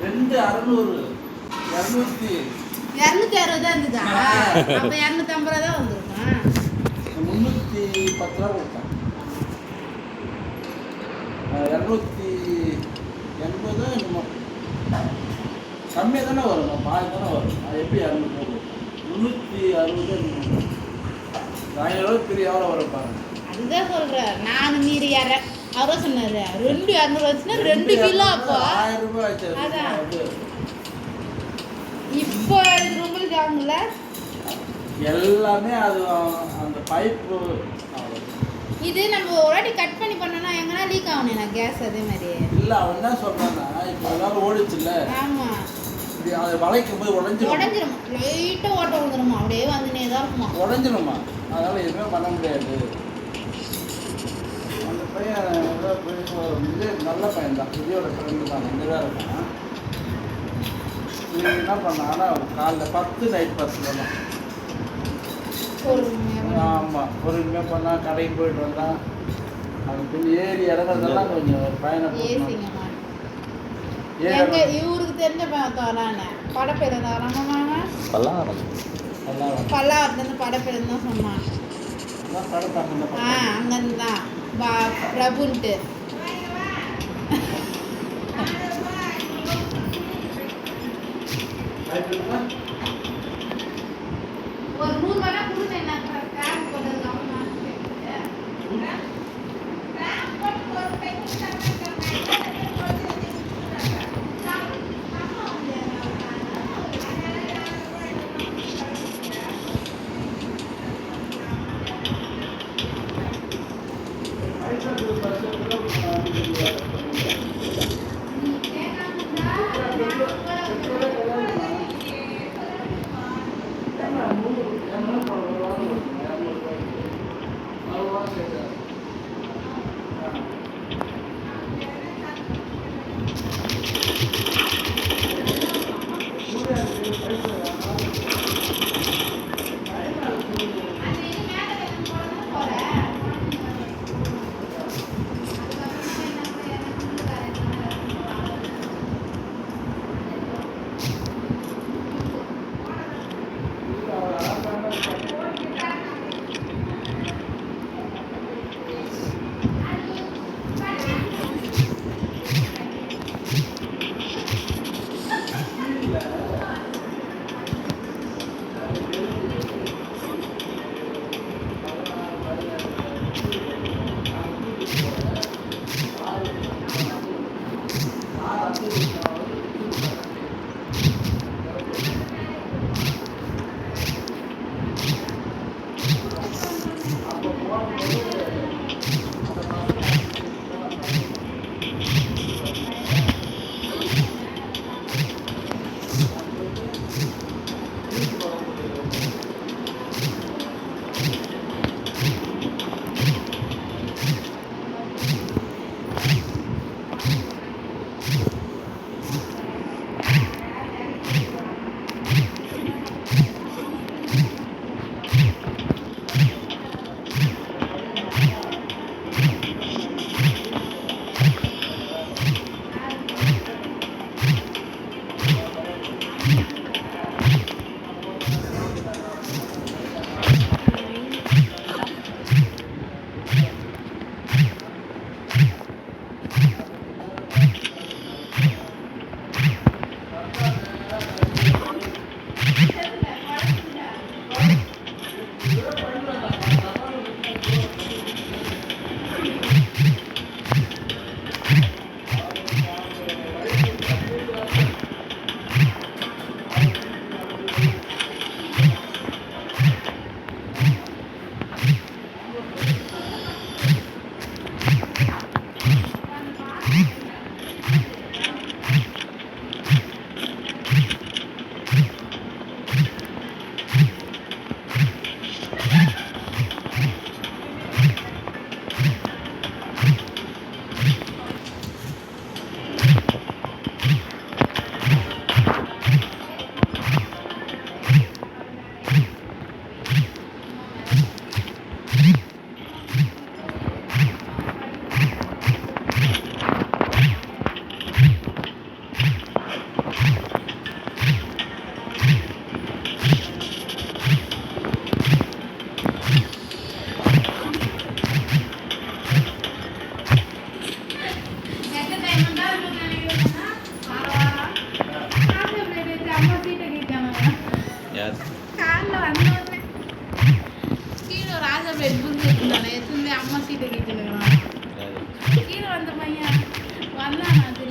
ரெண்டு 600 260 தான் இருந்ததா? அப்ப 250 தான் வந்துருக்கும். 310 ரூபா கொடுத்தேன். 280 என்னமோ கம்மியாக தானே வரும், பாதி தானே வரும். அது எப்படி 200 360 500 பெரிய எவ்வளோ வரும் பாருங்க. அதுதான் சொல்றேன் நான். நீர் அவரோ சொன்னாரு 200 வச்சுன்னா 2 கிலோ. அப்போ 1000 ரூபாய் ஆச்சு. அதான் இப்போ ரூபாய்க்கு ஆகுங்கள எல்லாமே. அது அந்த பைப்பு இது நம்ம ஒரு வாட்டி கட் பண்ணி பண்ணோம்னா எங்கன்னா லீக் ஆகணும் எனக்கு கேஸ். அதே மாதிரி இல்லை, அவன் என்ன சொல்றான்னா, இப்போ எல்லாரும் ஓடிச்சுல்ல. ஆமாம், இப்படி அதை வளைக்கும் போது உடஞ்சிரும். லைட்டாக ஓட்ட விழுந்துருமா, அப்படியே வந்துனே தான் இருக்குமா, உடஞ்சிருமா. அதனால எதுவுமே பண்ண முடியாது. அந்த பையன் நல்ல பையன் தான், விஜயோட ஃப்ரெண்டு தான், இங்கே தான் இருக்கான். இவங்க என்ன பண்ணாங்கன்னா காலைல 10 நைட் 10 தான். ஆமாம், பொறுமையாக பண்ணால் கடைக்கு போயிட்டு வந்தான். அது கொஞ்சம் ஏறி இறங்குறதெல்லாம் கொஞ்சம் பயணம். இவருக்கு தெரிஞ்ச பையன் படப்பேர் பல்லாவரத்துலேருந்து படப்பேர் தான் சொன்னான். அங்கேருந்து தான் பிரபுன்ட்டு. ஒரு 100 ரூபா கொடுங்க. என்ன கிராம் போட்டதுக்கு தான் ரெட் புல் எடுத்துட்டானே எடுத்துட்டு அம்மா சீட்டை கேட்டுனுக்குறான் கீழே வந்த பையன் வந்தான் அது